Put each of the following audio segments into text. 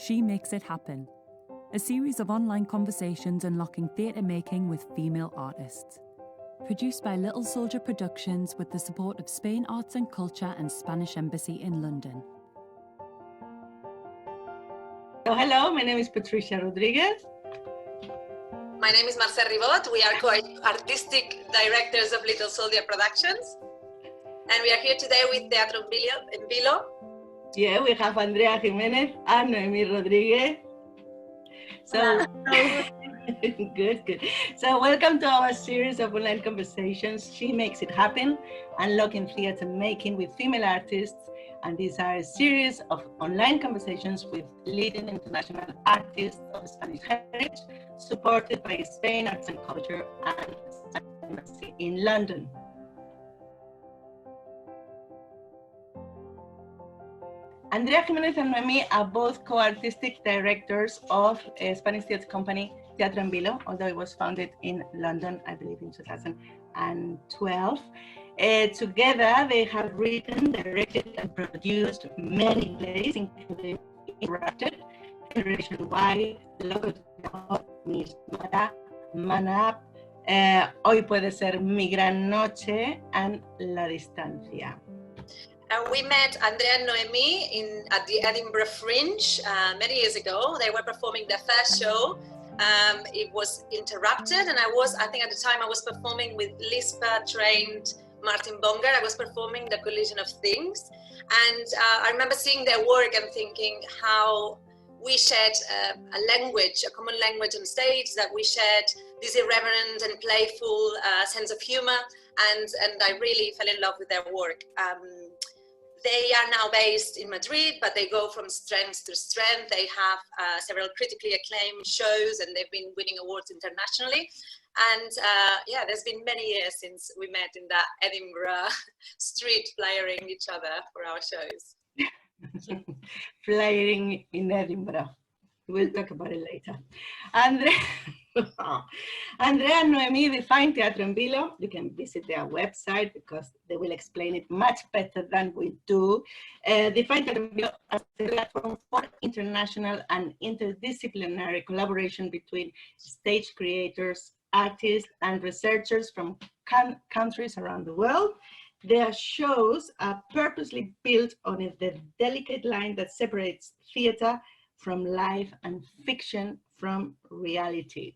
She Makes It Happen, a series of online conversations unlocking theatre making with female artists. Produced by Little Soldier Productions with the support of Spain Arts and Culture and Spanish Embassy in London. Hello, my name is Patricia Rodríguez. My name is Mercè. We are co-artistic directors of Little Soldier Productions. And we are here today with Teatro in Vilo. Yeah, we have ANDREA JIMÉNEZ and Noemi Rodríguez. So, good. So welcome to our series of online conversations, She Makes It Happen, Unlocking Theatre Making with Female Artists. And these are a series of online conversations with leading international artists of Spanish heritage, supported by Spain Arts and Culture and Embassy in London. Andrea Jimenez and Noemi are both co-artistic directors of a Spanish theatre company, Teatro and Vilo, although it was founded in London, I believe in 2012. Together, they have written, directed, and produced many plays, including Interrupted, Generation Y, Loco, Miss Mara, Man Up, Hoy Puede Ser Mi Gran Noche, and La Distancia. We met Andrea and Noemi at the Edinburgh Fringe many years ago. They were performing their first show. It was Interrupted, and I think at the time I was performing with Lispa-trained Martin Bonger. I was performing The Collision of Things. And I remember seeing their work and thinking how we shared a language, a common language on stage, that we shared this irreverent and playful sense of humor. And I really fell in love with their work. They are now based in Madrid, but they go from strength to strength. They have several critically acclaimed shows, and they've been winning awards internationally. And yeah, there's been many years since we met in that Edinburgh street, flyering each other for our shows. Flying in Edinburgh. We'll talk about it later. Andrea and Noemi define Teatro en Vilo. You can visit their website because they will explain it much better than we do. Define Teatro en Vilo as a platform for international and interdisciplinary collaboration between stage creators, artists, and researchers from countries around the world. Their shows are purposely built on the delicate line that separates theatre from life and fiction from reality.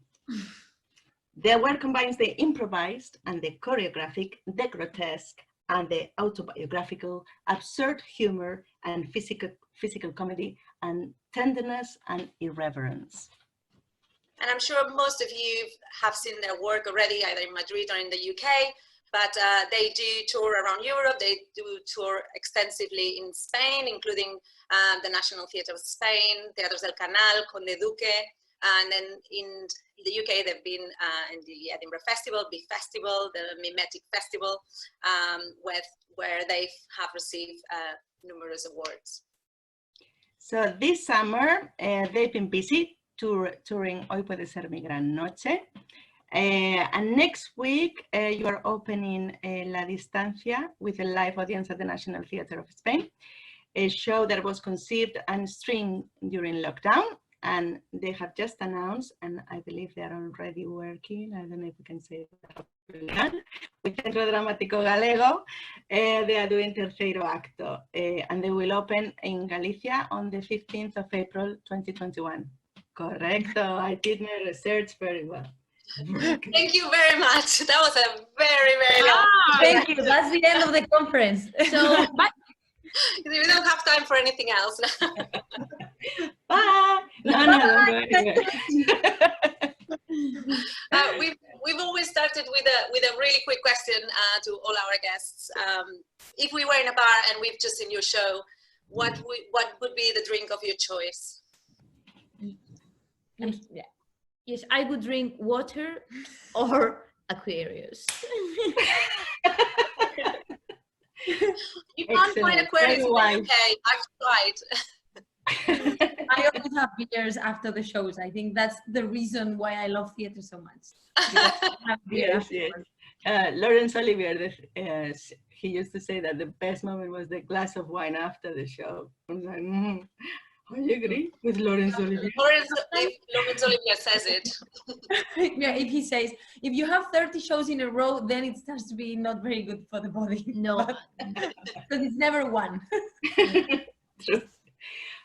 Their work combines the improvised and the choreographic, the grotesque and the autobiographical, absurd humor and physical comedy, and tenderness and irreverence. And I'm sure most of you have seen their work already, either in Madrid or in the UK, but they do tour around Europe. They do tour extensively in Spain, including the National Theatre of Spain, Teatros del Canal, Conde Duque, and then in the UK they've been in the Edinburgh Festival, Big Festival, the Mimetic Festival, where they have received numerous awards. So this summer they've been busy touring Hoy Puede Ser Mi Gran Noche. And next week, you are opening La Distancia with a live audience at the National Theatre of Spain, a show that was conceived and streamed during lockdown. And they have just announced, and I believe they are already working, I don't know if we can say that, with Centro Dramático Galego. They are doing Terceiro Acto, and they will open in Galicia on the 15th of April, 2021. Correcto, I did my research very well. Thank you very much. That was a very, very long. Thank you. That's the end of the conference. So we don't have time for anything else. Bye. No, don't go anywhere. We've always started with a really quick question to all our guests. If we were in a bar and we've just seen your show, what would be the drink of your choice? Yes, I would drink water or Aquarius. You can't find Aquarius in the UK. I've tried. I always have beers after the shows. I think that's the reason why I love theatre so much. Yes. Laurence Olivier, he used to say that the best moment was the glass of wine after the show. I was like, I agree with Laurence Olivier. If Laurence Olivier says it. Yeah, if he says, if you have 30 shows in a row, then it starts to be not very good for the body. No. Because it's never one. True.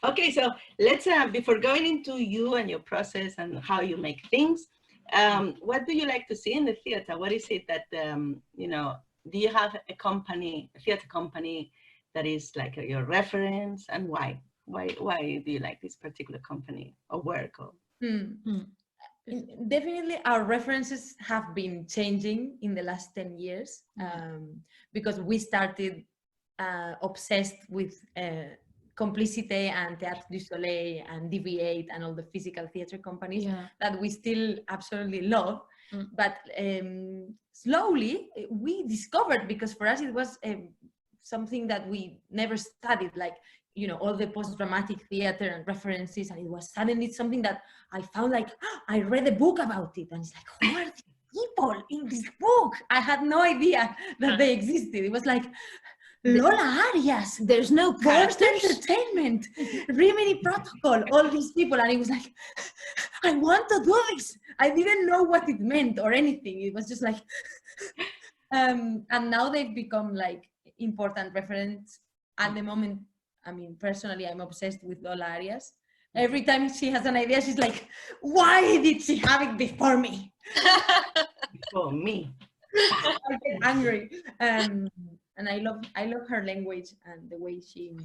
Okay, so let's, before going into you and your process and how you make things, what do you like to see in the theater? What is it that, you know, do you have a company, a theater company that is like your reference, and why? Why do you like this particular company or work? Or? Definitely our references have been changing in the last 10 years because we started obsessed with Complicité and Théâtre du Soleil and DV8 and all the physical theater companies that we still absolutely love. But slowly we discovered, because for us it was something that we never studied, like, you know, all the post-dramatic theater and references, and it was suddenly something that I found, like, I read a book about it, and it's like, who are these people in this book? I had no idea that they existed. It was like, Lola Arias, There's no Forced characters. Entertainment, Rimini Protocol, all these people, and it was like, I want to do this. I didn't know what it meant or anything. It was just like, and now they've become like important reference. At the moment, I mean, personally, I'm obsessed with Lola Arias. Every time she has an idea, she's like, why did she have it before me? For me. I get angry. And I love her language and the way she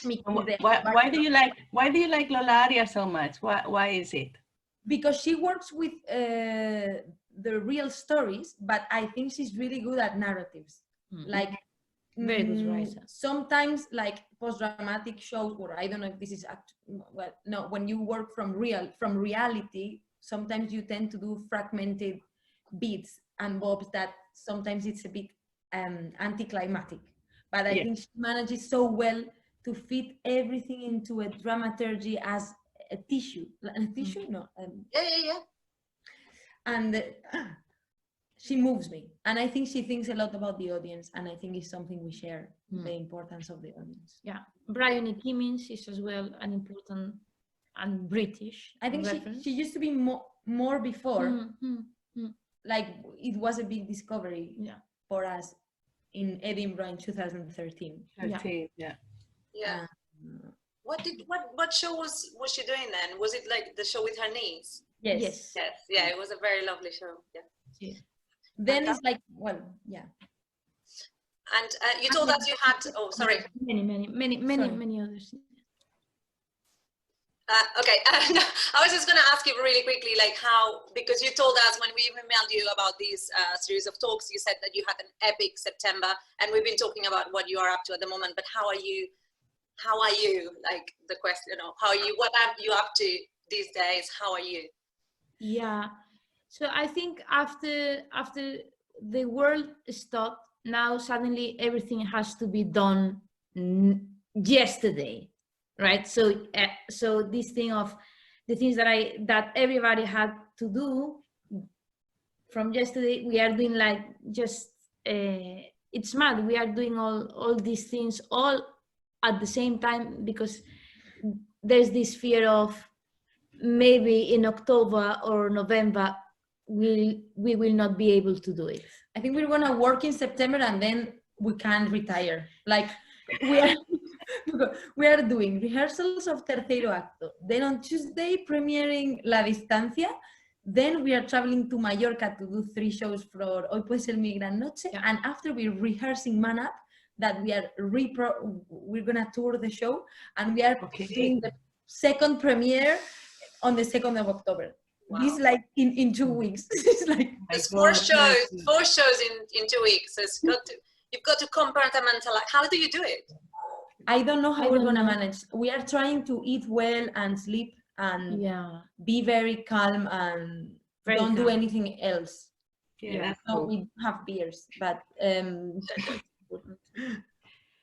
Why do you like Lola Arias so much? Why is it? Because she works with the real stories, but I think she's really good at narratives. Like, very good writer. Sometimes, like post-dramatic shows, or I don't know if this is well, no, when you work from reality, sometimes you tend to do fragmented bits and bobs that sometimes it's a bit anticlimactic. But I think she manages so well to fit everything into a dramaturgy as a tissue. A tissue? No. Yeah. And she moves me, and I think she thinks a lot about the audience, and I think it's something we share, the importance of the audience. Yeah, Brian E. Timmins is as well an important and British. I think she used to be more before. Like, it was a big discovery for us in Edinburgh in 2013. Yeah. What show was she doing then? Was it like the show with her niece? Yes. Yeah, it was a very lovely show. Yeah. Then it's like, well, yeah. And you told us you had, oh, sorry. Many others. Okay, I was just going to ask you really quickly, like how, because you told us when we emailed you about these series of talks, you said that you had an epic September, and we've been talking about what you are up to at the moment, but how are you, like the question, you know, how are you, what are you up to these days? How are you? Yeah, so I think after the world stopped, now suddenly everything has to be done yesterday, right? So so this thing of the things that everybody had to do from yesterday, we are doing like just it's mad. We are doing all these things all at the same time, because there's this fear of maybe in October or November we will not be able to do it. I think we're gonna work in September and then we can't retire. Like, we are doing rehearsals of Terceiro Acto. Then on Tuesday, premiering La Distancia. Then we are traveling to Mallorca to do 3 shows for Hoy Puede Ser Mi Gran Noche. Yeah. And after we're rehearsing Man Up, that we are we're gonna tour the show, and we are doing the second premiere on the 2nd of October. Wow. This is like in 2 weeks. It's like it's 4 shows in 2 weeks. So you've got to compartmentalize. How do you do it? I don't know how we're gonna manage. We are trying to eat well and sleep and be very calm and don't do anything else. Yeah, so we have beers, but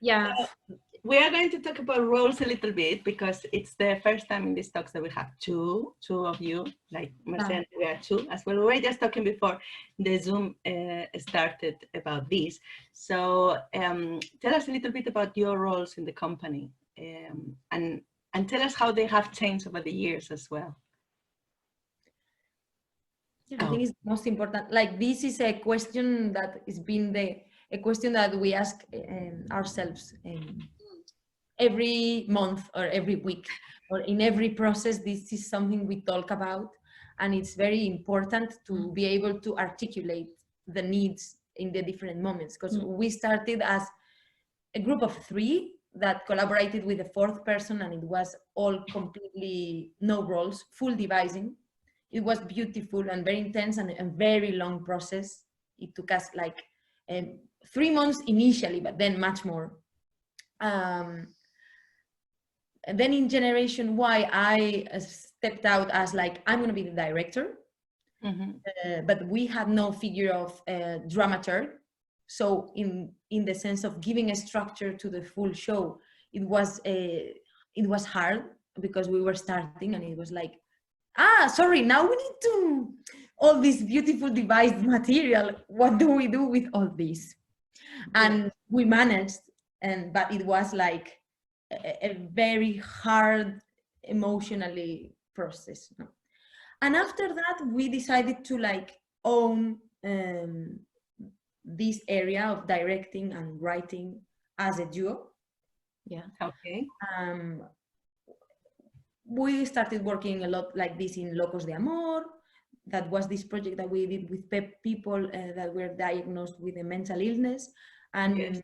yeah. We are going to talk about roles a little bit, because it's the first time in these talks that we have two of you, like Mercè and we are 2 as well. We were just talking before the Zoom started about this. So tell us a little bit about your roles in the company, and And tell us how they have changed over the years as well. I think it's most important. Like, this is a question that has been a question that we ask ourselves every month or every week or in every process. This is something we talk about, and it's very important to be able to articulate the needs in the different moments, because we started as a group of 3 that collaborated with a 4th person, and it was all completely no roles, full devising. It was beautiful and very intense and a very long process. It took us like 3 months initially, but then much more. And then in Generation Y, I stepped out as like, I'm going to be the director. But we had no figure of dramaturg. So in the sense of giving a structure to the full show, it was hard because we were starting, and it was like, sorry, now we need to all this beautiful devised material. What do we do with all this? And we managed, but it was like a very hard emotionally process. And after that, we decided to like own this area of directing and writing as a duo. Yeah. Okay. We started working a lot like this in Locos de Amor. That was this project that we did with people that were diagnosed with a mental illness. And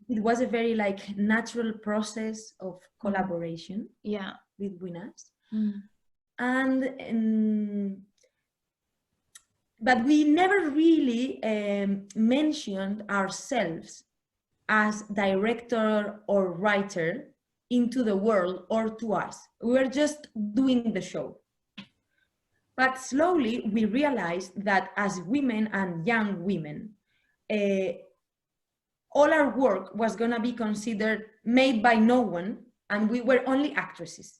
it was a very like natural process of collaboration between us. But we never really mentioned ourselves as director or writer into the world or to us. We were just doing the show. But slowly we realized that as women and young women, all our work was gonna be considered made by no one, and we were only actresses.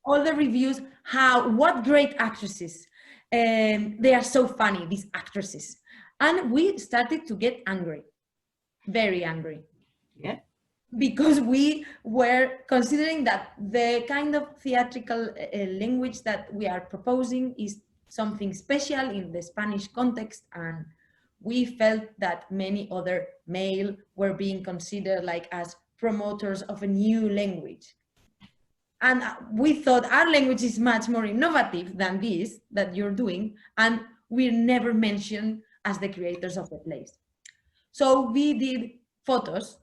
All the reviews, what great actresses. They are so funny, these actresses. And we started to get angry, very angry. Yeah. Because we were considering that the kind of theatrical language that we are proposing is something special in the Spanish context, and we felt that many other male were being considered like as promoters of a new language. And we thought our language is much more innovative than this that you're doing, and we're never mentioned as the creators of the plays. So we did photos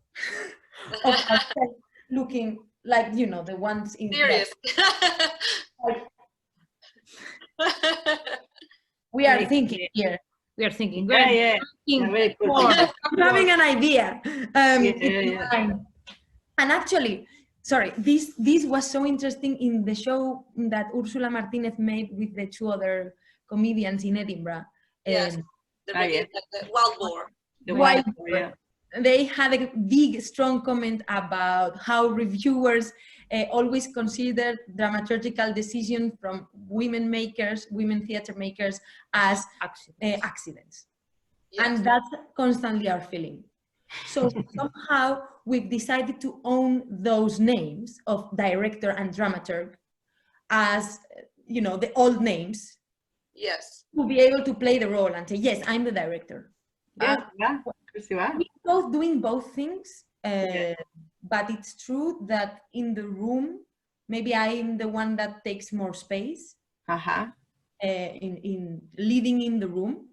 of ourselves looking like, you know, the ones in serious. We are thinking here. We are thinking. Very cool. I'm having an idea. And actually, sorry, this was so interesting in the show that Ursula Martinez made with the 2 other comedians in Edinburgh. Yes, the Wild Boar. The Wild Boar, yeah. They had a big, strong comment about how reviewers always consider dramaturgical decisions from women theater makers as accidents. Yes. And that's constantly our feeling. So somehow we've decided to own those names of director and dramaturg as, you know, the old names. Yes. To be able to play the role and say, yes, I'm the director. We're both doing both things, but it's true that in the room, maybe I'm the one that takes more space in leading in the room,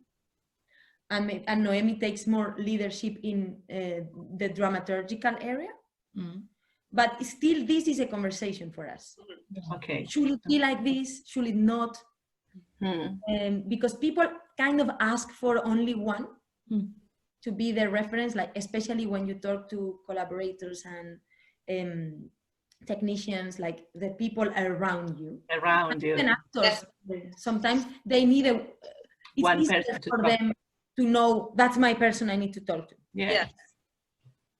and Noemi takes more leadership in the dramaturgical area. But still, this is a conversation for us. Okay. Should it be like this? Should it not? Because people kind of ask for only one to be their reference, like especially when you talk to collaborators and technicians, like the people around you. And actors, sometimes they need it's one easier person for them to know that's my person I need to talk to. Yeah.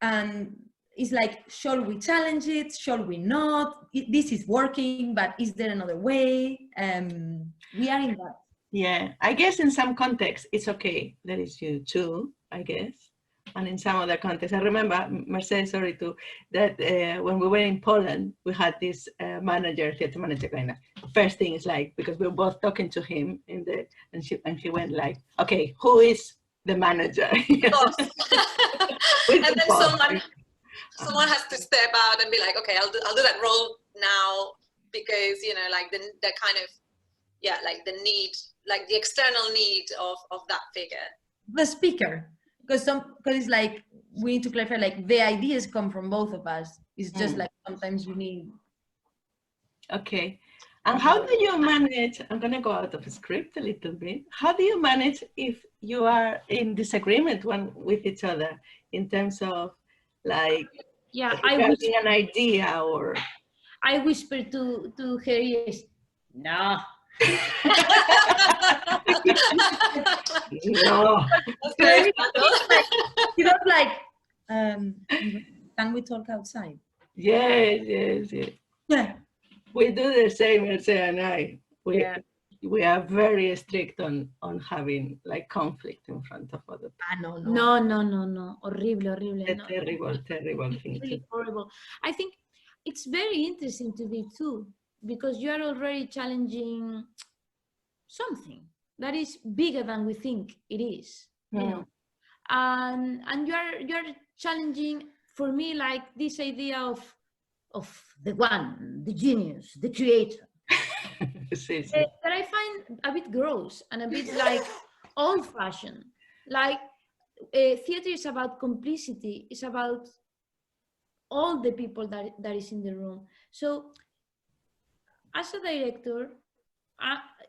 And it's like, shall we challenge it? Shall we not? This is working, but is there another way? We are in that. Yeah, I guess in some contexts it's okay that it's you too, I guess. and in some other contexts. I remember, Mercè, sorry too, that when we were in Poland, we had this theater manager kind of. First thing is like, because we were both talking to him and he went like, okay, who is the manager? And then someone has to step out and be like, okay, I'll do that role now, because, you know, like the kind of, yeah, like the need, like the external need of that figure. The speaker, because it's like, we need to clarify, like the ideas come from both of us. It's just like sometimes you need. Okay. And how do you manage, I'm going to go out of script a little bit. How do you manage if you are in disagreement with each other in terms of like, regarding an idea or? I whisper to her ears, no. No. You know, like, can we talk outside? Yes. Yeah. We do the same, Mercè and I. We are very strict on having like conflict in front of other people. No. Horrible. Terrible thing. Really horrible. I think it's very interesting to be too, because you are already challenging something that is bigger than we think it is, you know, and you're challenging, for me, like this idea of the one, the genius, the creator, that I find a bit gross and a bit like old-fashioned. Like theater is about complicity, it's about all the people that is in the room. So as a director,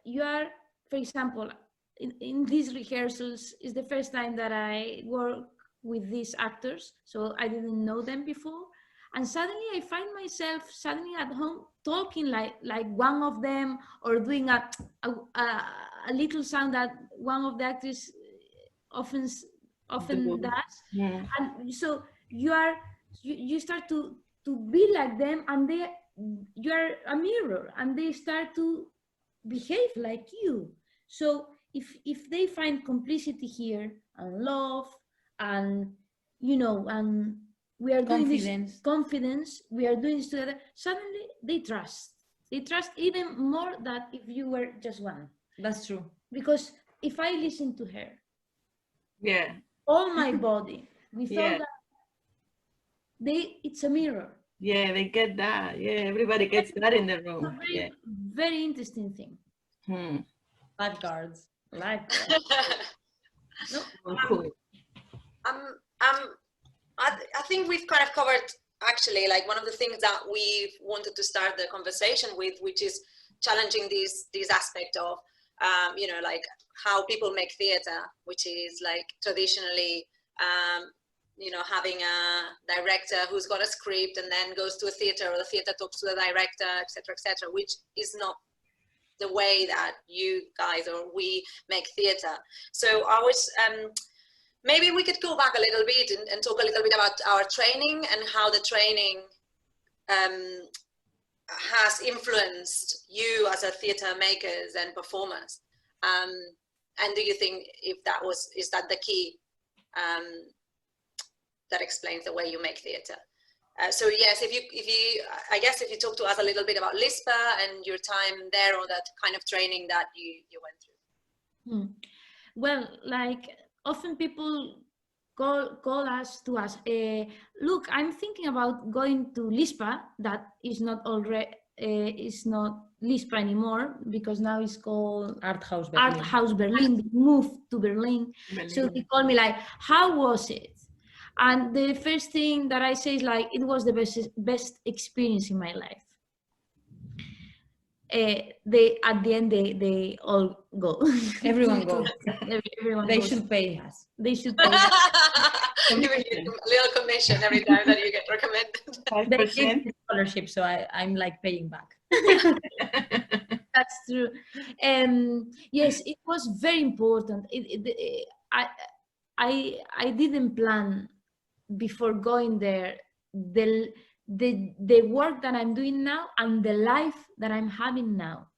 you are, for example, in these rehearsals is the first time that I work with these actors, so I didn't know them before, and suddenly I find myself suddenly at home talking like one of them, or doing a little sound that one of the actors often does. And so you start to be like them, and you are a mirror, and they start to behave like you. So if they find complicity here and love and, you know, and we are doing this confidence, we are doing this together, suddenly they trust even more than if you were just one. That's true. Because if I listen to her, all my body, without that, it's a mirror. Yeah, they get that. Yeah, everybody gets that in the room. Very interesting thing. Lifeguards. Cool. I think we've kind of covered, actually, like one of the things that we've wanted to start the conversation with, which is challenging these aspects of, you know, like how people make theater, which is like traditionally, you know, having a director who's got a script and then goes to a theater, or the theater talks to the director, etc., which is not the way that you guys or we make theater. So I was, maybe we could go back a little bit and talk a little bit about our training and how the training has influenced you as a theater makers and performers. And do you think is that the key that explains the way you make theater? So yes, I guess if you talk to us a little bit about LISPA and your time there, or that kind of training that you went through. Well, like often people call us to us, look, I'm thinking about going to LISPA, that is not is not LISPA anymore, because now it's called Art House Berlin. They moved to Berlin. So they call me like, how was it? And the first thing that I say is like, it was the best experience in my life. At the end, they all go. Everyone goes. Everyone they goes. Should pay us. They should pay us. You will get a little commission every time that you get recommended. They give me scholarship, so I'm like paying back. That's true. Yes, it was very important. I didn't plan before going there the work that I'm doing now and the life that I'm having now.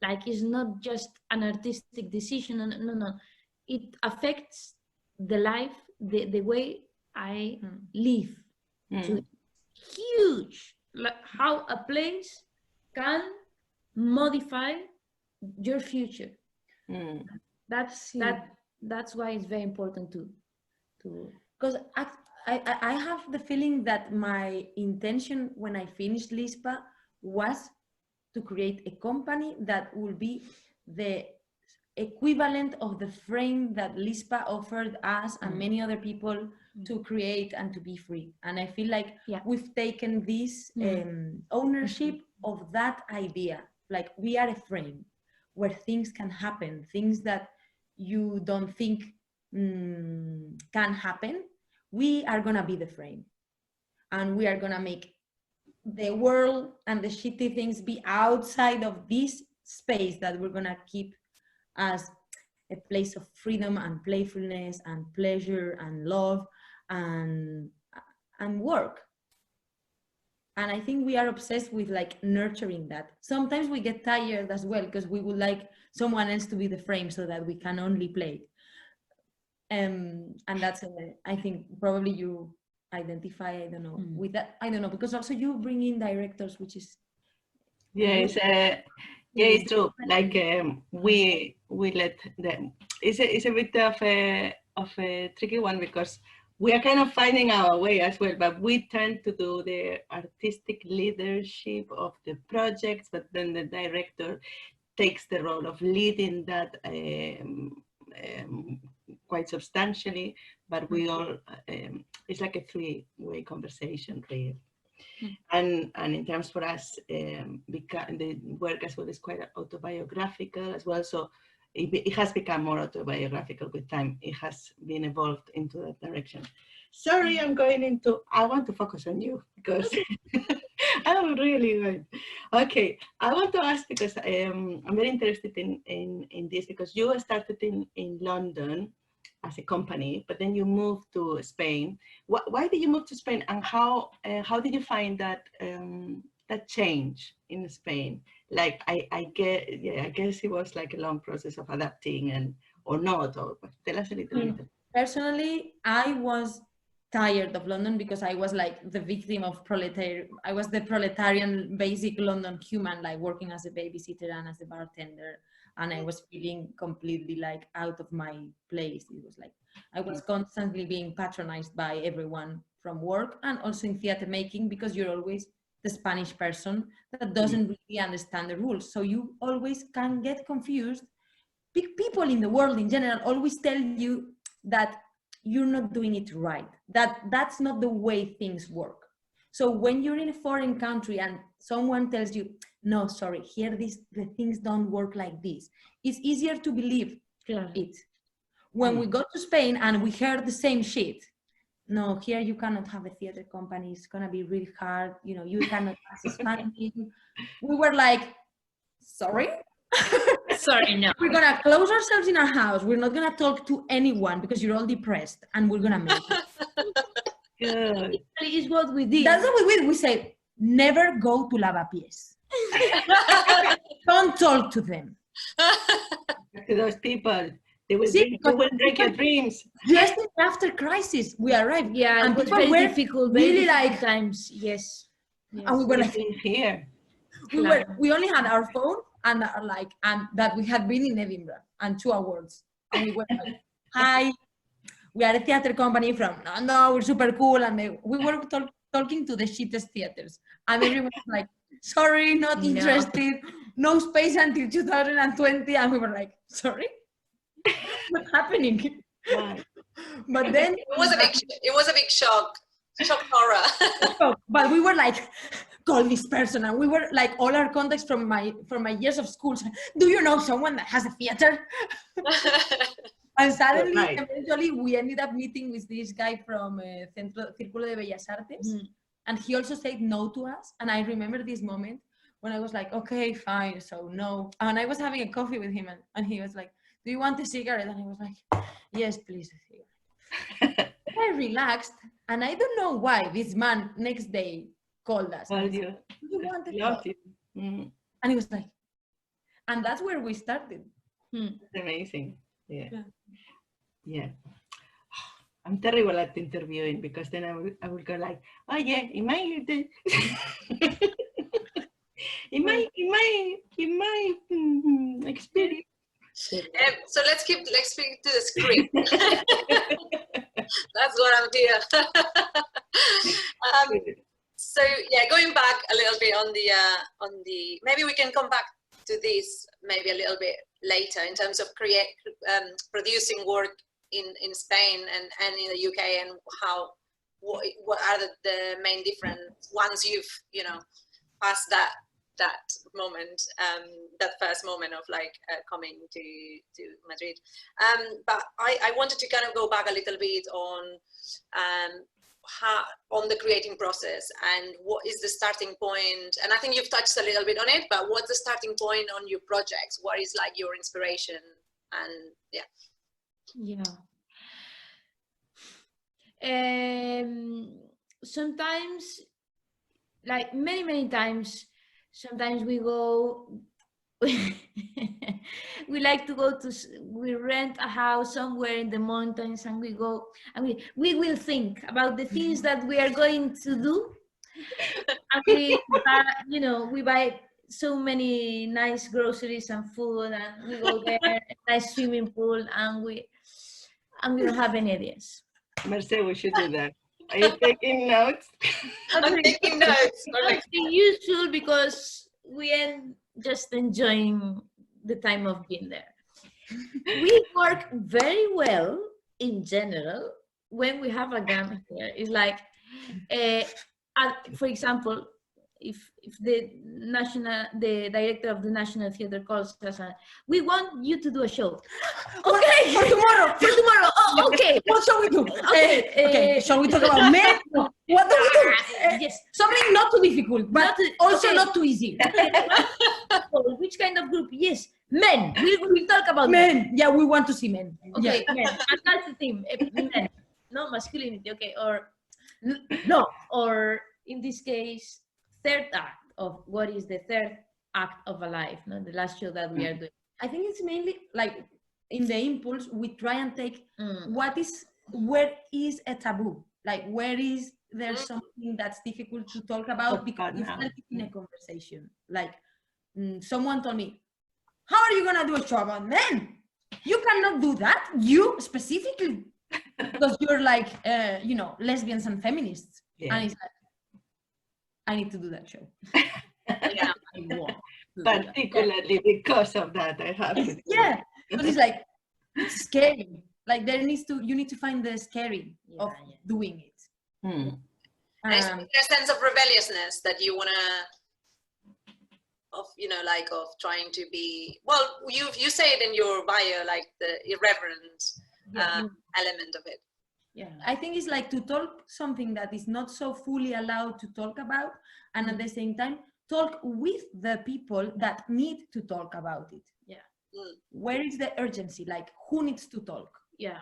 Like, it's not just an artistic decision. No. It affects the life the way I live. So huge, like how a place can modify your future. That's why it's very important to because I have the feeling that my intention when I finished LISPA was to create a company that will be the equivalent of the frame that LISPA offered us and many other people to create and to be free. And I feel like we've taken this ownership of that idea. Like we are a frame where things can happen, things that you don't think can happen. We are gonna be the frame, and we are gonna make the world and the shitty things be outside of this space that we're gonna keep as a place of freedom and playfulness and pleasure and love and work. And I think we are obsessed with like nurturing that. Sometimes we get tired as well because we would like someone else to be the frame so that we can only play. And that's I think probably you identify, I don't know, with that. I don't know, because also you bring in directors, which is it's true. Like we let them. It's a bit of a tricky one because we are kind of finding our way as well, but we tend to do the artistic leadership of the projects, but then the director takes the role of leading that quite substantially, but we all, it's like a three-way conversation, really. And in terms for us, the work as well is quite autobiographical as well, so it has become more autobiographical with time. It has been evolved into that direction. Sorry, I want to focus on you because I'm really good. Okay, I want to ask because I'm very interested in this because you started in London as a company, but then you moved to Spain. Why did you move to Spain, and how did you find that that change in Spain? Like I guess it was like a long process of adapting or not, or tell us a little bit. Personally, I was tired of London because I was like the victim of I was the proletarian basic London human, like working as a babysitter and as a bartender, and I was feeling completely like out of my place. It was like I was constantly being patronized by everyone from work and also in theater making, because you're always the Spanish person that doesn't really understand the rules, so you always can get confused. Big people in the world in general always tell you that you're not doing it right, that's not the way things work. So when you're in a foreign country and someone tells you, no, sorry, here the things don't work like this, it's easier to believe it. When we got to Spain and we heard the same shit, no, here you cannot have a theater company, it's gonna be really hard, you know, you cannot access funding. We were like, sorry? sorry, no. We're gonna close ourselves in our house, we're not gonna talk to anyone because you're all depressed, and we're gonna make it. Good. It's what we did. That's what we did. We said, never go to lavapiés. Don't talk to them. To those people, they will break your dreams. Just after crisis, we arrived. Yeah, and it was people very were difficult. Really like times. Yes. And we were like here. We only had our phone and that we had been in Edinburgh and 2 awards. And we were like, hi, we are a theater company from no, we're super cool, and we were talking to the shittest theaters, and everyone was like, sorry, not interested, no space until 2020, and we were like, sorry, what's happening? Right. But then it was a big shock horror. But we were like, call this person, and we were like, all our contacts from my years of school, do you know someone that has a theater? And suddenly, eventually, we ended up meeting with this guy from Círculo de Bellas Artes, and he also said no to us. And I remember this moment when I was like, okay, fine, so no. And I was having a coffee with him, and he was like, do you want a cigarette? And I was like, yes, please, a cigarette. I relaxed, and I don't know why this man next day called us. Well, you want a loved you. And he was like, and that's where we started. It's amazing. Yeah. I'm terrible at interviewing because then I will go like, oh yeah, in my experience. So let's speak to the script. That's what I'm here. So yeah, going back a little bit on the maybe we can come back to this maybe a little bit later in terms of producing work in Spain and in the UK, and what are the main difference once you've passed that moment, that first moment of like coming to Madrid. But I wanted to kind of go back a little bit on the creating process, and what is the starting point. And I think you've touched a little bit on it, but what's the starting point on your projects? What is like your inspiration? And sometimes, like many times, sometimes we go, we like to go to, we rent a house somewhere in the mountains, and we go, and we will think about the things that we are going to do. And we buy, we buy so many nice groceries and food, and we go there, a nice swimming pool, and we don't have any ideas. Mercè, we should do that. Are you taking notes? I'm taking notes. You should, because we end just enjoying the time of being there. We work very well in general when we have a gun here. It's like, for example, if the director of the National Theatre calls us, we want you to do a show. Okay, for tomorrow. Oh, okay. What shall we do? Okay. Shall we talk about men? No. What do we do? Yes. Something not too difficult, but also not too easy. Which kind of group? Yes, men. We talk about men. Yeah, we want to see men. Okay, men. And that's the thing. Men. No masculinity. Okay, or no, or in this case, third act of what is the third act of a life, no? The last show that we are doing. I think it's mainly like in the impulse we try and take where is a taboo, like where is there something that's difficult to talk about, because it's not in a conversation. Like someone told me, how are you gonna do a show about men? You cannot do that, you specifically, because you're like lesbians and feminists. And it's like, I need to do that show. Particularly because of that, I have to. Yeah, because it's like, it's scary. Like you need to find the scary of doing it. There's a sense of rebelliousness that you wanna, of trying to be, well, you say it in your bio, like the irreverent element of it. Yeah, I think it's like to talk something that is not so fully allowed to talk about, and at the same time talk with the people that need to talk about it. Yeah. Where is the urgency? Like, who needs to talk? Yeah.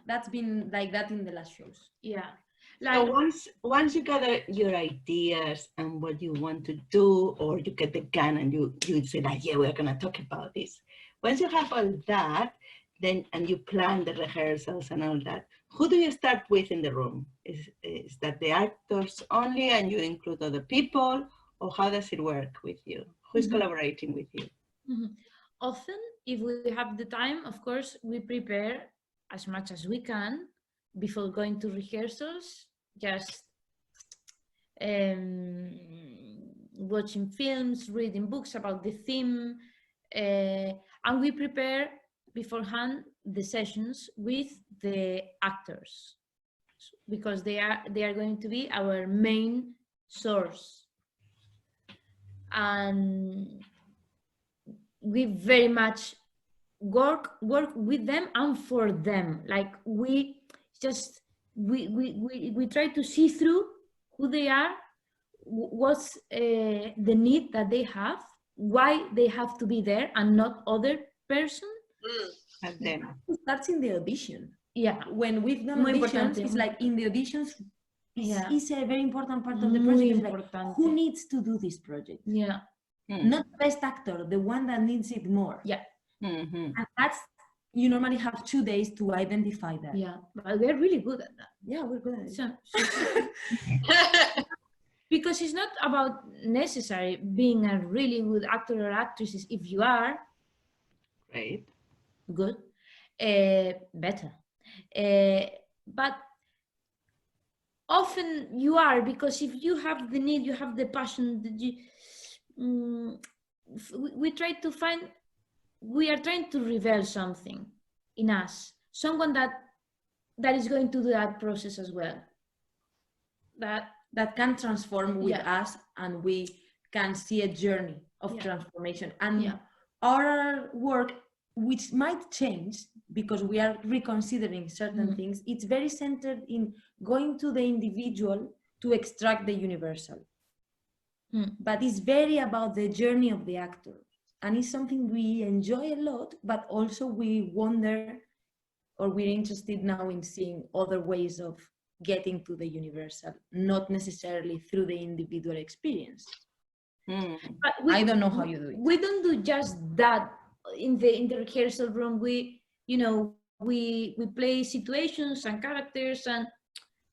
That's been like that in the last shows. Yeah. Like, so once you gather your ideas and what you want to do, or you get the gun and you say like, yeah, we're gonna talk about this. Once you have all that, then and you plan the rehearsals and all that, who do you start with in the room? Is that the actors only, and you include other people, or how does it work with you? Who's collaborating with you? Often, if we have the time, of course, we prepare as much as we can before going to rehearsals, just watching films, reading books about the theme, and we prepare beforehand the sessions with the actors, because they are going to be our main source, and we very much work with them and for them. Like we try to see through who they are, what's the need that they have, why they have to be there and not other person. And then it starts in the audition. Yeah, when we've done auditions, it's like in the auditions, is a very important part of the project. Like, who needs to do this project? Yeah. Not the best actor, the one that needs it more. Yeah. And that's you normally have 2 days to identify that. Yeah, but we're really good at that. Yeah, we're good at it. So because it's not about necessary being a really good actor or actress. If you are Great. good, better. But often you are, because if you have the need, you have the passion, that we try to find, we are trying to reveal something in us, someone that is going to do that process as well. That can transform with us, and we can see a journey of transformation. And our work, which might change because we are reconsidering certain things, it's very centered in going to the individual to extract the universal. But it's very about the journey of the actor. And it's something we enjoy a lot, but also we wonder, or we're interested now in seeing other ways of getting to the universal, not necessarily through the individual experience. But I don't know how you do it. We don't do just that in the rehearsal room. We play situations and characters and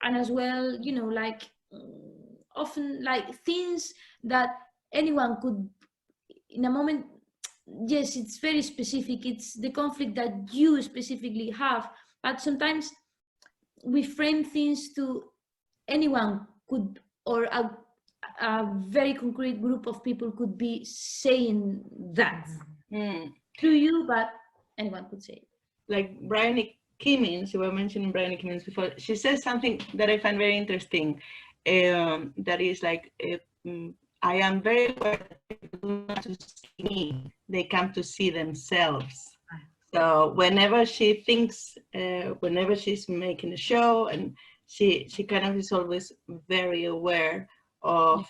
as well, like often like things that anyone could in a moment. Yes, it's very specific. It's the conflict that you specifically have, but sometimes we frame things to anyone could, or a very concrete group of people could be saying that to you, but anyone could say it. Like Brian Kimmins, you were mentioning Brian Kimmins before, she says something that I find very interesting, that is like, I am very aware that people do not to see me, they come to see themselves. So whenever she thinks, whenever she's making a show, and she kind of is always very aware of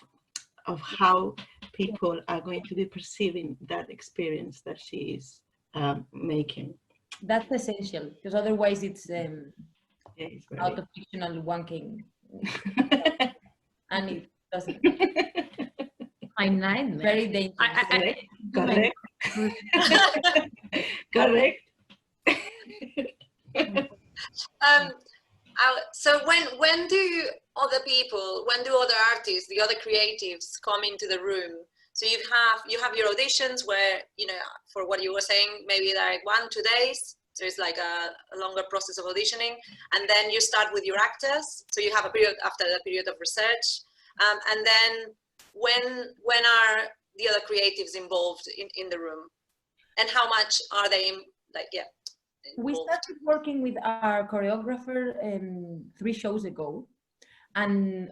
how people are going to be perceiving that experience that she is making. That's essential, because otherwise it's out of fictional wanking. And it doesn't. My nightmare. Very dangerous. Correct. Correct. So when do other people, when do other artists, the other creatives come into the room? So you have your auditions where, for what you were saying, maybe like 1-2 days. So it's like a longer process of auditioning, and then you start with your actors. So you have a period after the period of research, and then when are the other creatives involved in the room, and how much are they involved? We started working with our choreographer 3 shows ago, and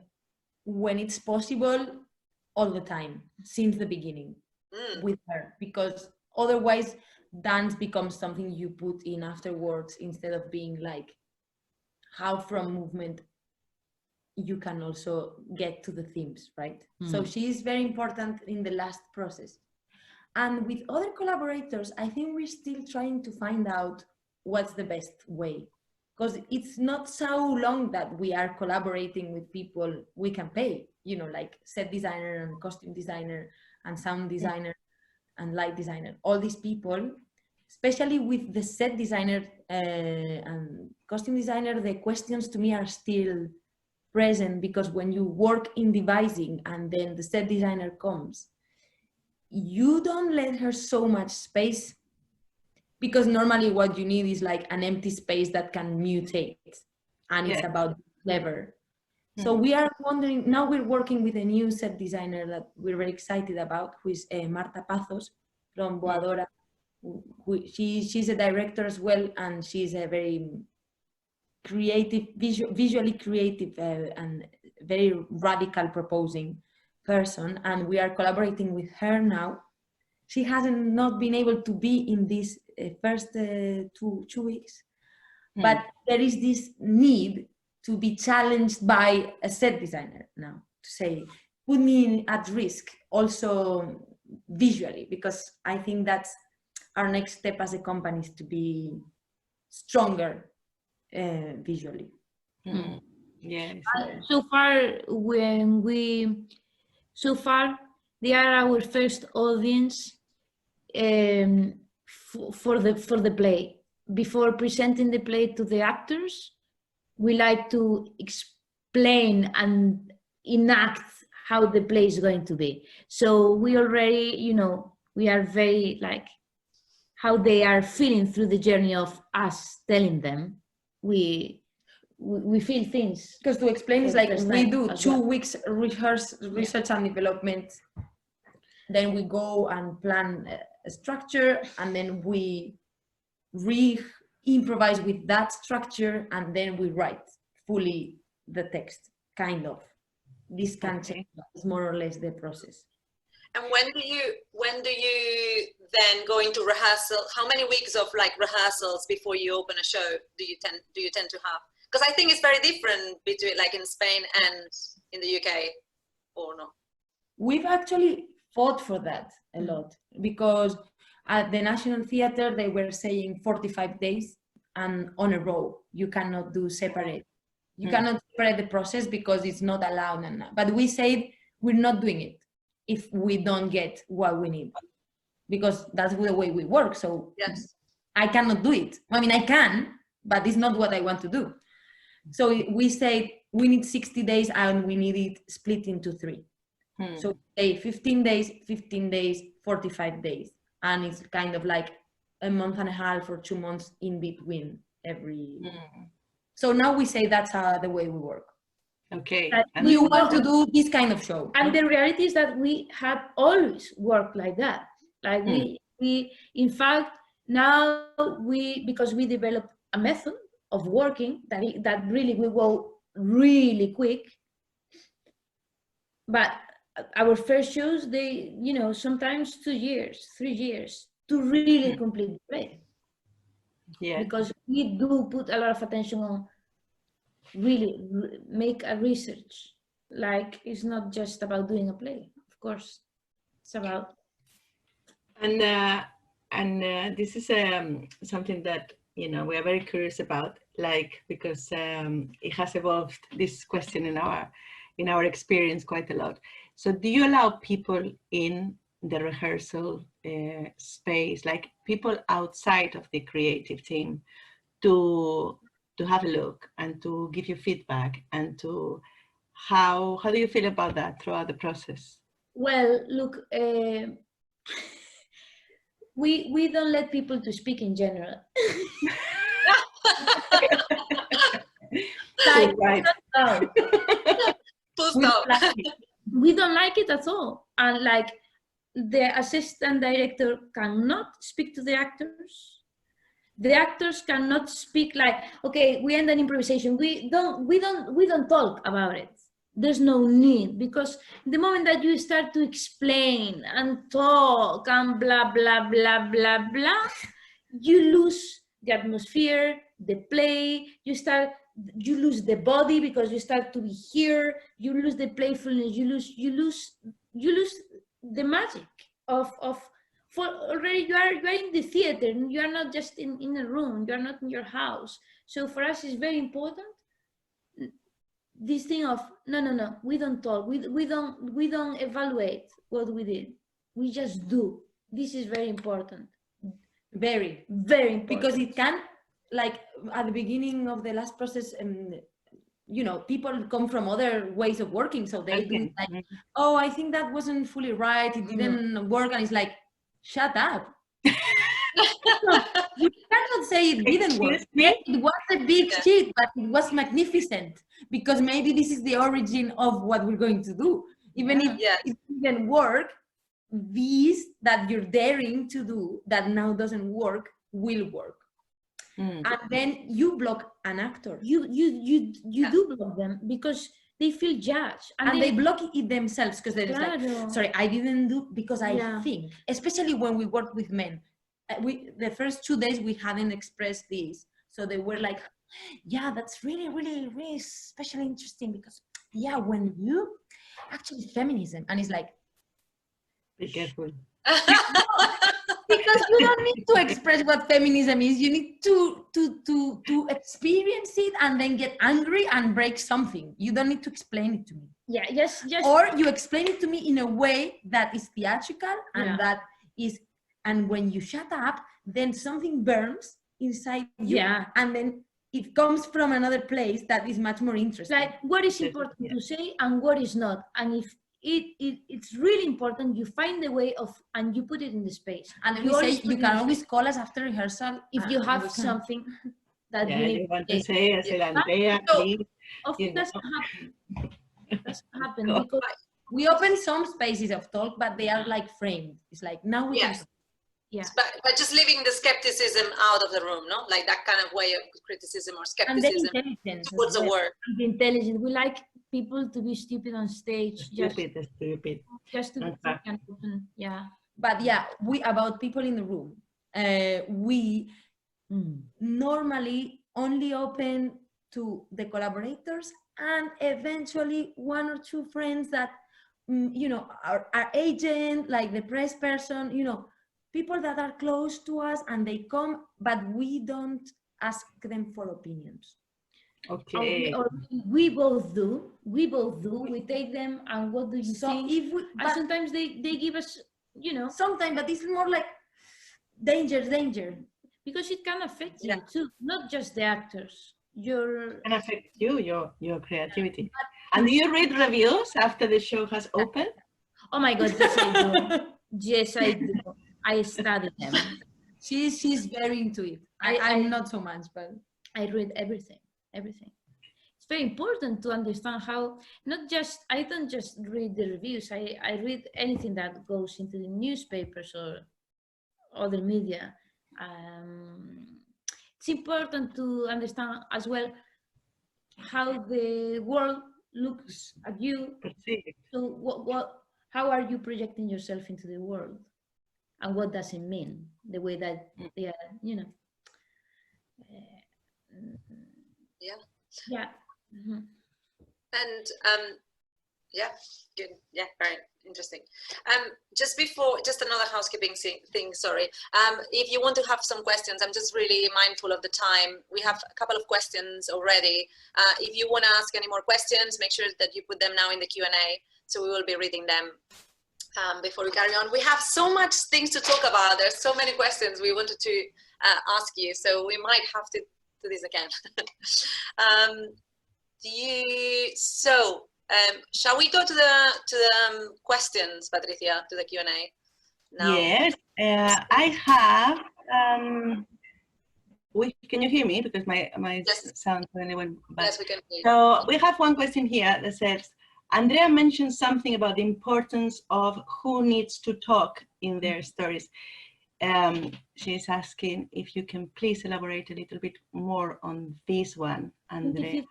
when it's possible, all the time since the beginning with her, because otherwise dance becomes something you put in afterwards, instead of being like how from movement you can also get to the themes, right? So she is very important in the last process. And with other collaborators, I think we're still trying to find out what's the best way, because it's not so long that we are collaborating with people we can pay, like set designer and costume designer and sound designer and light designer, all these people. Especially with the set designer and costume designer, the questions to me are still present, because when you work in devising and then the set designer comes, you don't let her so much space, because normally what you need is like an empty space that can mutate, and it's about clever. So we are wondering, now we're working with a new set designer that we're very excited about, who is Marta Pazos from Boadora. She's a director as well, and she's a very creative, visually creative and very radical proposing person, and we are collaborating with her now. She hasn't not been able to be in these first 2 weeks, but there is this need to be challenged by a set designer now, to say, put me at risk also visually, because I think that's our next step as a company, is to be stronger visually. Yes. So far, they are our first audience for the play. before presenting the play to the actors, we like to explain and enact how the play is going to be. So we already, you know, we are very like how they are feeling through the journey of us telling them. We feel things. Because to explain is like we do 2 weeks research and development, then we go and plan a structure, and then we improvise with that structure, and then we write fully the text, kind of. This can change, is more or less the process. And when do you then go into rehearsal? How many weeks of like rehearsals before you open a show do you tend to have? Because I think it's very different between like in Spain and in the UK, or no? We've actually fought for that a lot, because at the National Theatre they were saying 45 days and on a row. You cannot do separate. You cannot separate the process because it's not allowed. But we said we're not doing it if we don't get what we need, because that's the way we work. So yes, I cannot do it. I mean, I can, but it's not what I want to do. So we said we need 60 days and we need it split into 3. So say 15 days, 45 days. And it's kind of like a month and a half or 2 months in between every. So now we say that's the way we work. Okay. And we want to do this kind of show. And the reality is that we have always worked like that. Like we in fact, now because we developed a method of working that really will go really quick. But our first shows, they, you know, sometimes 2 years, 3 years to really complete the play. Yeah. Because we do put a lot of attention on really make a research. Like, it's not just about doing a play, of course. It's about. And this is something that, you know, we are very curious about, like, because it has evolved, this question in our experience quite a lot. So do you allow people in the rehearsal space, like people outside of the creative team, to have a look and to give you feedback, and to how do you feel about that throughout the process? Well, look, we don't let people to speak in general. Like, right. We don't like it at all. And like, the assistant director cannot speak to the actors. The actors cannot speak like, okay, we end an improvisation. We don't talk about it. There's no need, because the moment that you start to explain and talk and blah, blah, blah, blah, blah, you lose the atmosphere, the play, you lose the body, because you start to be here, you lose the playfulness, you lose the magic of for already you are in the theater, you are not just in a room, you are not in your house. So for us it's very important, this thing of no, we don't talk, we don't evaluate what we did, we just do. This is very important, very, very important, because it can, like at the beginning of the last process, you know, people come from other ways of working, so they do like, oh, I think that wasn't fully right, it didn't work, and it's like, shut up. You cannot say it didn't work. It was a big shit, but it was magnificent, because maybe this is the origin of what we're going to do. Even if it didn't work, this that you're daring to do that now doesn't work will work. And then you block an actor. You do block them, because they feel judged, and they block it themselves, because they're like, sorry, I didn't do, because I think, especially when we work with men, the first 2 days we hadn't expressed this, so they were like, yeah, that's really, really, really especially interesting, because when you actually feminism, and it's like, be careful. Because you don't need to express what feminism is. You need to experience it and then get angry and break something. You don't need to explain it to me. Yeah, yes. Or you explain it to me in a way that is theatrical, and that is, and when you shut up, then something burns, inside you, Yeah. and then it comes from another place that is much more interesting. Like what is important to say and what is not, and if it's really important, you find the way of, and you put it in the space. And then you we say always put you it can in always call us after rehearsal if you and have we can- something that Yeah, you need you want to to say, I said, Andrea, So- please. often you know. doesn't happen. It doesn't happen Go. because we open some spaces of talk, but they are like framed. It's like now we Yes. can. yeah. But just leaving the skepticism out of the room, no? Like that kind of way of criticism or And the skepticism intelligence. towards the word. And the intelligence. We like people to be stupid on stage, Stupid. just to be Exactly. quick and open. Yeah. But yeah, we about people in the room. We normally only open to the collaborators and eventually one or two friends that you know, our agent, like the press person, you know, people that are close to us, and they come, but we don't ask them for opinions. Okay. Or we both do. We take them, and what do you think? If we, And sometimes they give us, you know, sometimes, but it's more like danger, because it can affect you Yeah. too, not just the actors. Your Can affect you, your creativity. And do you read reviews after the show has opened? oh my God, yes I do. Yes I do. I study them. she's very into it. I'm not so much, but I read everything. It's very important to understand how, I don't just read the reviews, I read anything that goes into the newspapers or other media. It's important to understand as well how the world looks at you. So how are you projecting yourself into the world? And what does it mean? The way that they are, you know. Yeah. Yeah. Mm-hmm. And yeah, good. Yeah, very interesting. Just another housekeeping thing, sorry. If you want to have some questions, I'm just really mindful of the time. We have a couple of questions already. If you want to ask any more questions, make sure that you put them now in the Q&A, so we will be reading them before we carry on. We have so much things to talk about. There's so many questions we wanted to ask you, so we might have to do this again. Shall we go to the questions, Patricia, to the Q&A now? Yes, I have. Can you hear me? Because my Yes. sound suddenly went back. Yes, we can hear you. So we have one question here that says, Andrea mentioned something about the importance of who needs to talk in their stories. She's asking if you can please elaborate a little bit more on this one, Andrea.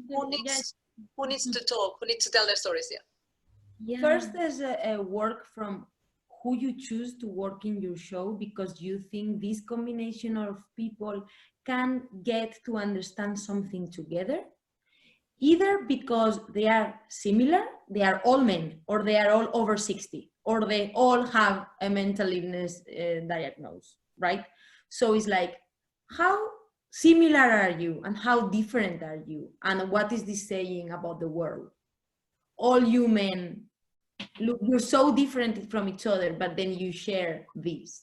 Who needs to talk? Who needs to tell their stories? Yeah. first there's a work from who you choose to work in your show, because you think this combination of people can get to understand something together, either because they are similar, they are all men, or they are all over 60, or they all have a mental illness diagnosis, right? So it's like, how similar are you and how different are you, and what is this saying about the world? All you men, look, you're so different from each other, but then you share this,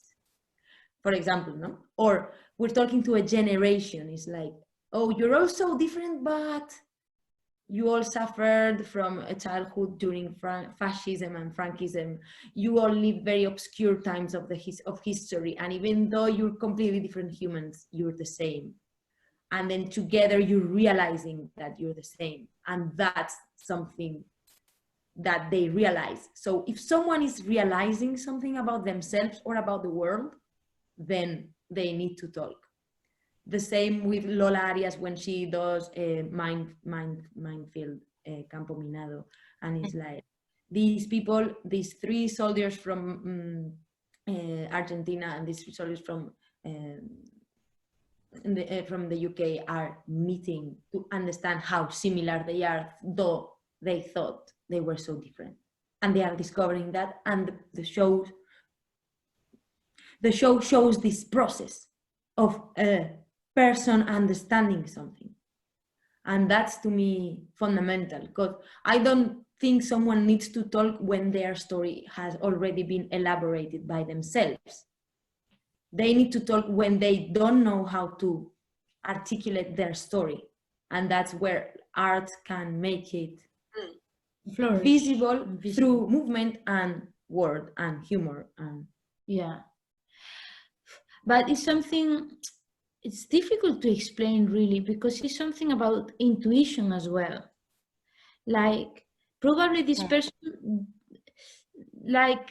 for example, no? Or we're talking to a generation, it's like, oh, you're all so different, but you all suffered from a childhood during fascism and Frankism. You all live very obscure times of history, and even though you're completely different humans, you're the same. And then together you're realizing that you're the same, and that's something that they realize. So if someone is realizing something about themselves or about the world, then they need to talk. The same with Lola Arias when she does Minefield, Campo Minado, and it's like, these people, these three soldiers from Argentina and these three soldiers from the UK are meeting to understand how similar they are, though they thought they were so different, and they are discovering that, and the show shows this process of a person understanding something, and that's to me fundamental, because I don't think someone needs to talk when their story has already been elaborated by themselves. they need to talk when they don't know how to articulate their story. And that's where art can make it visible through movement and word and humor. And yeah. But it's something, it's difficult to explain really, because it's something about intuition as well. Like probably this person, like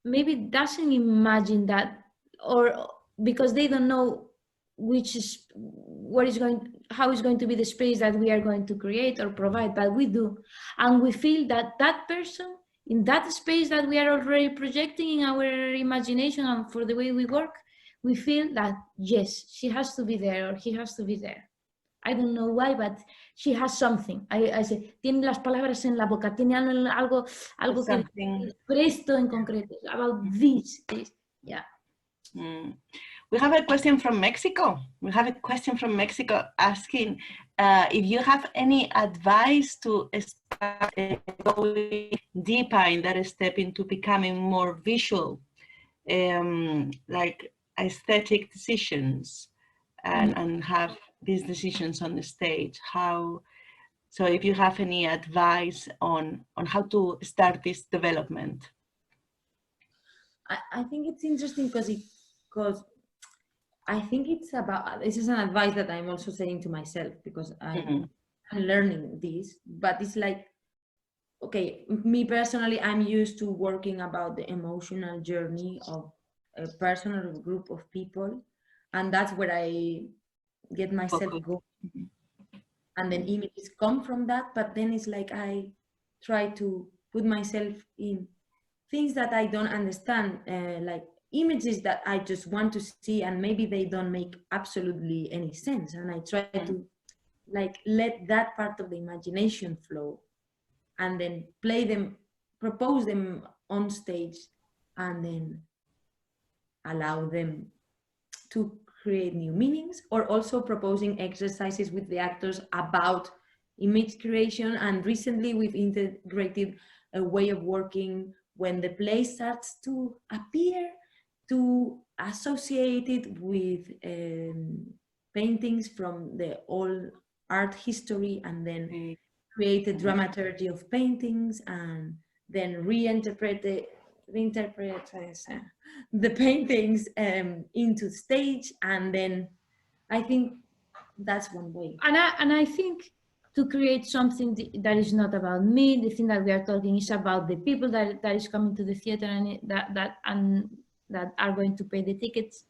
maybe doesn't imagine that, or because they don't know which is how is going to be the space that we are going to create or provide, but we do, and we feel that that person in that space that we are already projecting in our imagination and for the way we work, we feel that yes, she has to be there or he has to be there. I don't know why, but she has something. I say, tiene las palabras en la boca, tiene algo que presto en concreto, about this, yeah. We have a question from Mexico. We have a question from Mexico asking if you have any advice to start going deeper in that step into becoming more visual, like aesthetic decisions, and have these decisions on the stage. So if you have any advice on how to start this development. I think it's interesting because I think it's about, this is an advice that I'm also saying to myself, because I'm learning this, but it's like, okay, me personally, I'm used to working about the emotional journey of a person or a group of people, and that's where I get myself going. And then images come from that, but then it's like I try to put myself in things that I don't understand, like images that I just want to see, and maybe they don't make absolutely any sense, and I try to like let that part of the imagination flow, and then play them, propose them on stage, and then allow them to create new meanings, or also proposing exercises with the actors about image creation. And recently we've integrated a way of working when the play starts to appear, to associate it with paintings from the old art history, and then create a dramaturgy of paintings, and then reinterpret the paintings into stage. And then I think that's one way. And I think to create something that is not about me, the thing that we are talking is about the people that is coming to the theater, and that are going to pay the tickets.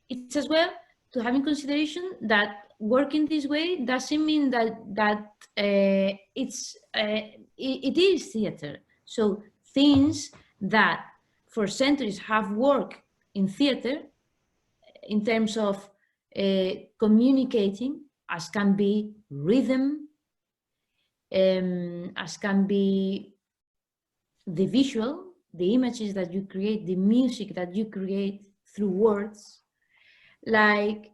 It's as well to have in consideration that working this way doesn't mean that it is theater. So things that for centuries have worked in theater in terms of communicating, as can be rhythm, as can be the visual, the images that you create, the music that you create through words, like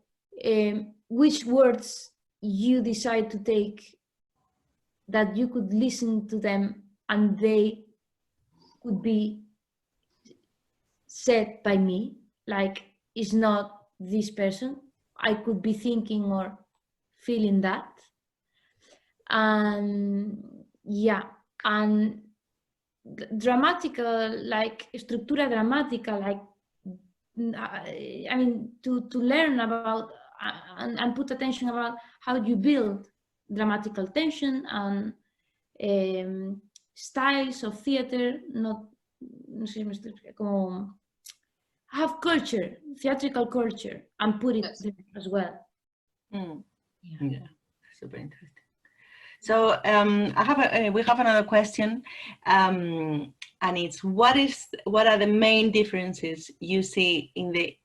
which words you decide to take, that you could listen to them and they could be said by me, like it's not this person, I could be thinking or feeling that. And yeah, and dramatical, like estructura dramática, like I mean to learn about and put attention about how you build dramatical tension and styles of theater, no sé si me estoy como have culture, theatrical culture, and put it there as well. Yeah, super interesting. So we have another question, and it's what are the main differences you see in the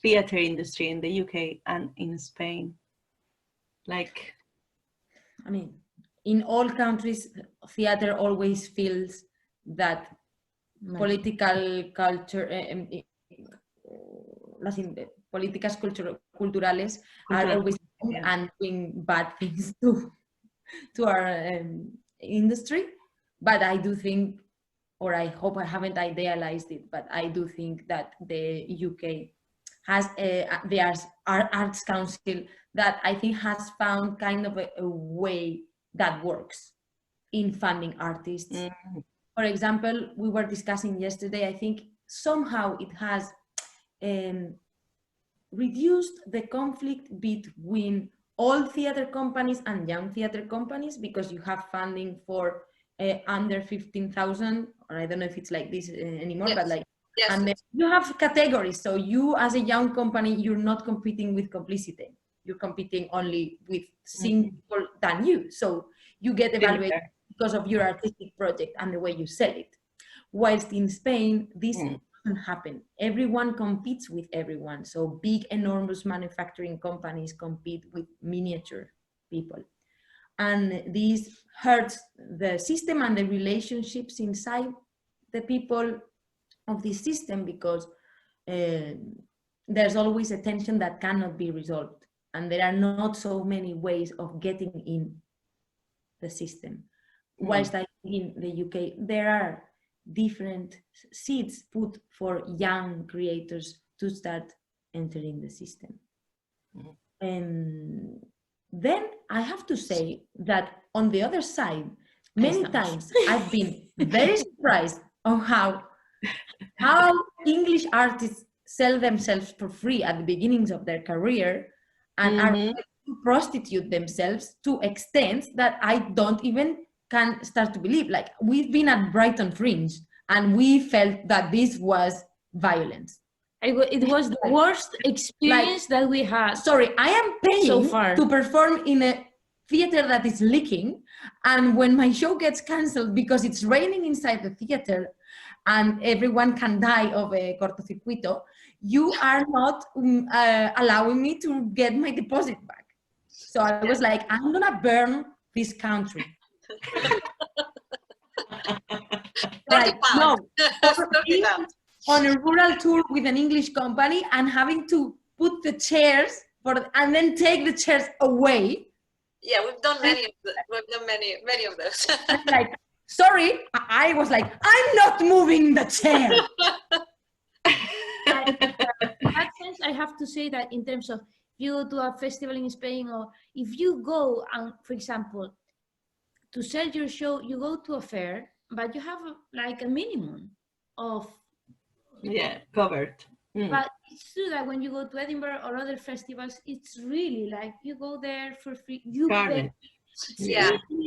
theater industry in the UK and in Spain? Like, I mean, in all countries, theater always feels that political culture, las políticas culturales are always and doing bad things to our industry. But I do think, or I hope I haven't idealized it, but I do think that the UK has there's Arts Council that I think has found kind of a way that works in funding artists. For example, we were discussing yesterday, I think somehow it has reduced the conflict between old theater companies and young theater companies, because you have funding for under 15,000, or I don't know if it's like this anymore, but like, and then you have categories. So you as a young company, you're not competing with Complicity. You're competing only with seeing people than you. So you get evaluated because of your artistic project and the way you sell it. Whilst in Spain, this doesn't happen. Everyone competes with everyone. So big, enormous manufacturing companies compete with miniature people. And this hurts the system and the relationships inside the people of this system, because there's always a tension that cannot be resolved. And there are not so many ways of getting in the system. Whilst I think in the UK, there are different seats put for young creators to start entering the system. And then I have to say that on the other side, many times I've been very surprised on how English artists sell themselves for free at the beginnings of their career and are able to prostitute themselves to extents that I don't even can start to believe. Like, we've been at Brighton Fringe and we felt that this was violence. It was the worst experience that we had. Sorry, I am paying so far to perform in a theater that is leaking, and when my show gets cancelled because it's raining inside the theater and everyone can die of a cortocircuito, you are not allowing me to get my deposit back. So I was like, I'm gonna burn this country. Like, no, on a rural tour with an English company and having to put the chairs and then take the chairs away. Yeah, we've done many of those. We've done many of those. Like, sorry, I was like, I'm not moving the chair. In that sense, I have to say that in terms of you go to a festival in Spain, or if you go and, for example, to sell your show, you go to a fair, but you have like a minimum of covered. But it's true that when you go to Edinburgh or other festivals, it's really like you go there for free. You pay. It's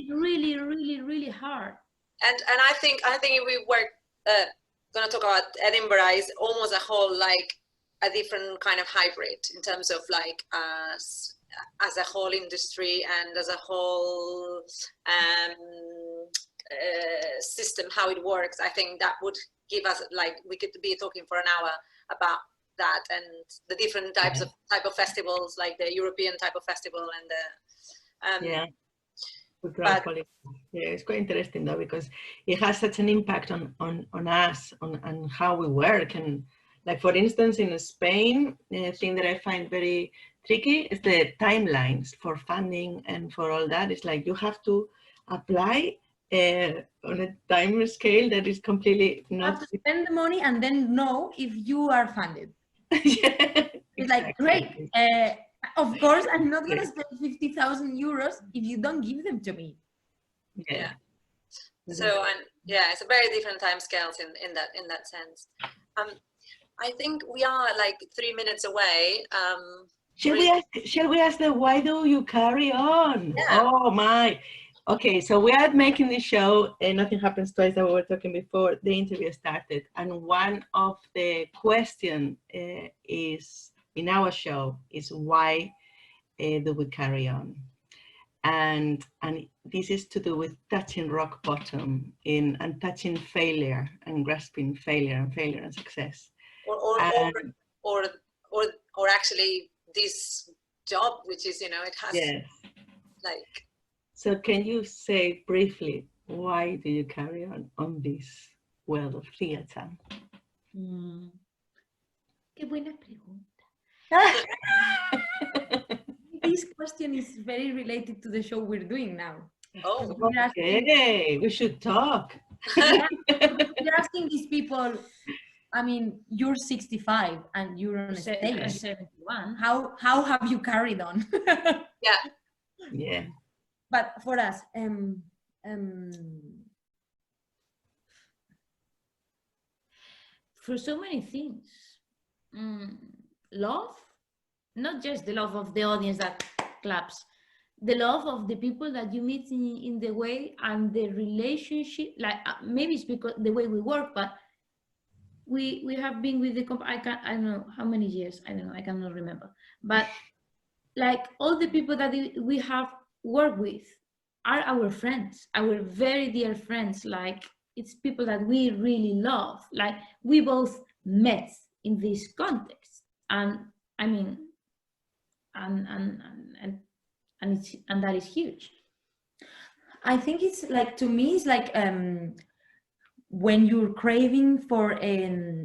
really, really, really hard. And I think if we were going to talk about Edinburgh, is almost a whole like a different kind of hybrid in terms of like as a whole industry and as a whole system, how it works. I think that would give us, like, we could be talking for an hour about that and the different type of festivals, like the European type of festival and the it's quite interesting though, because it has such an impact on us, on how we work. And like, for instance, in Spain, the thing that I find very tricky is the timelines for funding and for all that. It's like you have to apply on a time scale that is completely not. You have to spend the money and then know if you are funded. It's like, great. Of course, I'm not going to spend 50,000 euros if you don't give them to me. So, and it's a very different time scales in that sense. I think we are like 3 minutes away. Shall we ask them, why do you carry on? Yeah. Oh my. Okay, so we are making this show, and Nothing Happens Twice, that we were talking before the interview started. And one of the questions is in our show is, why do we carry on? And this is to do with touching rock bottom and touching failure and grasping failure and success. Or actually this job, which is, it has like. So can you say briefly, why do you carry on this world of theatre? Qué buena pregunta. This question is very related to the show we're doing now. Oh, okay, we should talk. You're asking these people, I mean, you're 65 and you're on a stage. 71. How have you carried on? Yeah. Yeah. But for us, for so many things, love, not just the love of the audience that claps, the love of the people that you meet in the way, and the relationship, like maybe it's because the way we work, but we have been with the I don't know how many years, I don't know, I cannot remember, but like all the people that we have worked with are our friends, our very dear friends. Like it's people that we really love. Like we both met in this context, and I mean, and that is huge. I think it's like, to me, it's like when you're craving for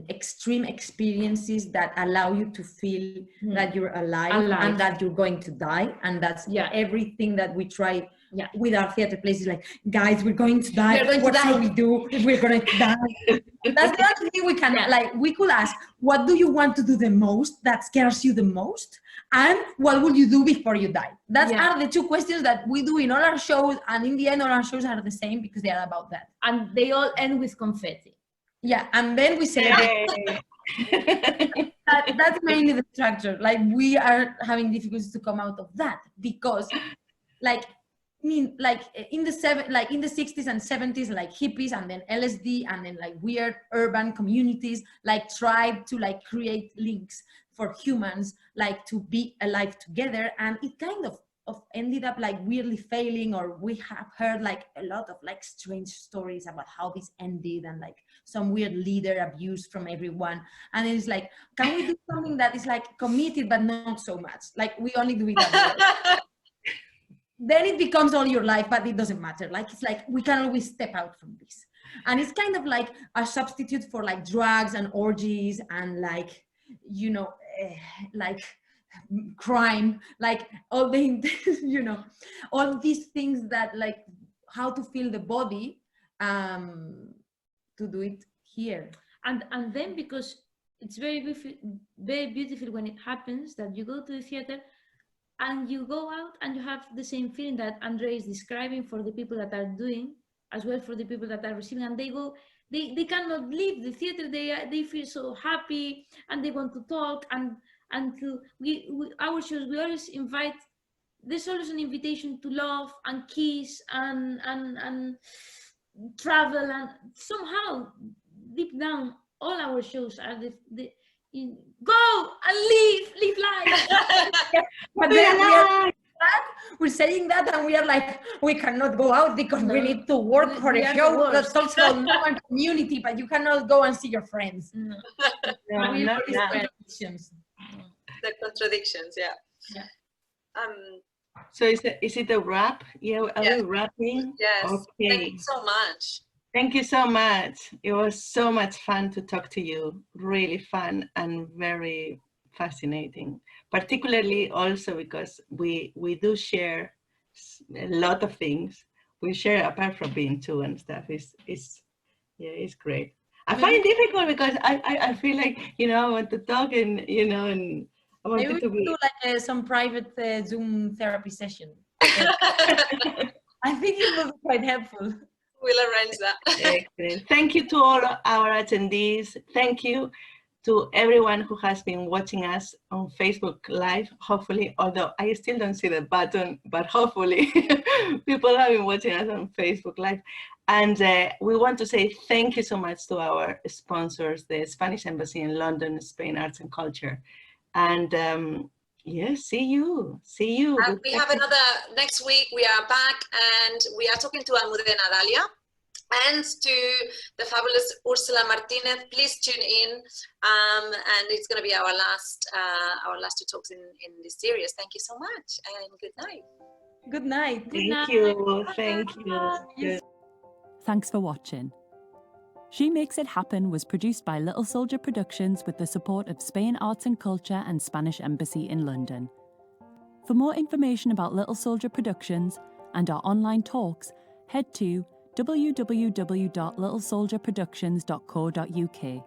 extreme experiences that allow you to feel that you're alive and that you're going to die, and that's everything that we try with our theater places. Like, guys, we're going to die. What shall we do if we're going to die? That's the only thing we can like. We could ask, what do you want to do the most that scares you the most, and what will you do before you die? That are the two questions that we do in all our shows, and in the end all our shows are the same because they are about that, and they all end with confetti. And then we celebrate. That's mainly the structure. Like, we are having difficulties to come out of that because, like, I mean, like in the 60s and 70s, like hippies and then LSD and then like weird urban communities like tried to like create links for humans like to be alive together, and it kind of ended up like weirdly failing. Or we have heard like a lot of like strange stories about how this ended, and like some weird leader abuse from everyone. And it's like, can we do something that is like committed but not so much? Like, we only do it that then it becomes all your life, but it doesn't matter. Like, it's like, we can always step out from this. And it's kind of like a substitute for like drugs and orgies and like, you know, like crime, like all the, you know, all these things that like how to feel the body to do it here. And then, because it's very beautiful when it happens that you go to the theater and you go out and you have the same feeling that Andrea is describing for the people that are doing, as well for the people that are receiving, and they cannot leave the theater. They feel so happy and they want to talk, and to our shows we always invite. There's always an invitation to love and kiss and travel, and somehow deep down all our shows are go and live life. But then we're saying that and we are like, we cannot go out because we need to work for a show that's also no community, but you cannot go and see your friends. Contradictions. The contradictions, yeah. So is it a wrap? Yeah, are we wrapping? Yes. Okay. Thank you so much. Thank you so much. It was so much fun to talk to you. Really fun and very fascinating. Particularly also because we do share a lot of things. We share apart from being two and stuff. It's great. I find it difficult because I feel like, you know, I want to talk and, you know, and I want to do like some private Zoom therapy session. I think it will be quite helpful. We'll arrange that. Excellent. Thank you to all our attendees. Thank you to everyone who has been watching us on Facebook Live, hopefully, although I still don't see the button, but hopefully people have been watching us on Facebook Live. And we want to say thank you so much to our sponsors, the Spanish Embassy in London, Spain Arts and Culture. And yes, see you. And we have another, next week we are back and we are talking to Almudena Dalia and to the fabulous Ursula Martinez. Please tune in, and it's going to be our last two talks in this series. Thank you so much and good night. Good night. Thank you. Thanks for watching. She Makes It Happen was produced by Little Soldier Productions with the support of Spain Arts and Culture and Spanish Embassy in London. For more information about Little Soldier Productions and our online talks, head to www.littlesoldierproductions.co.uk.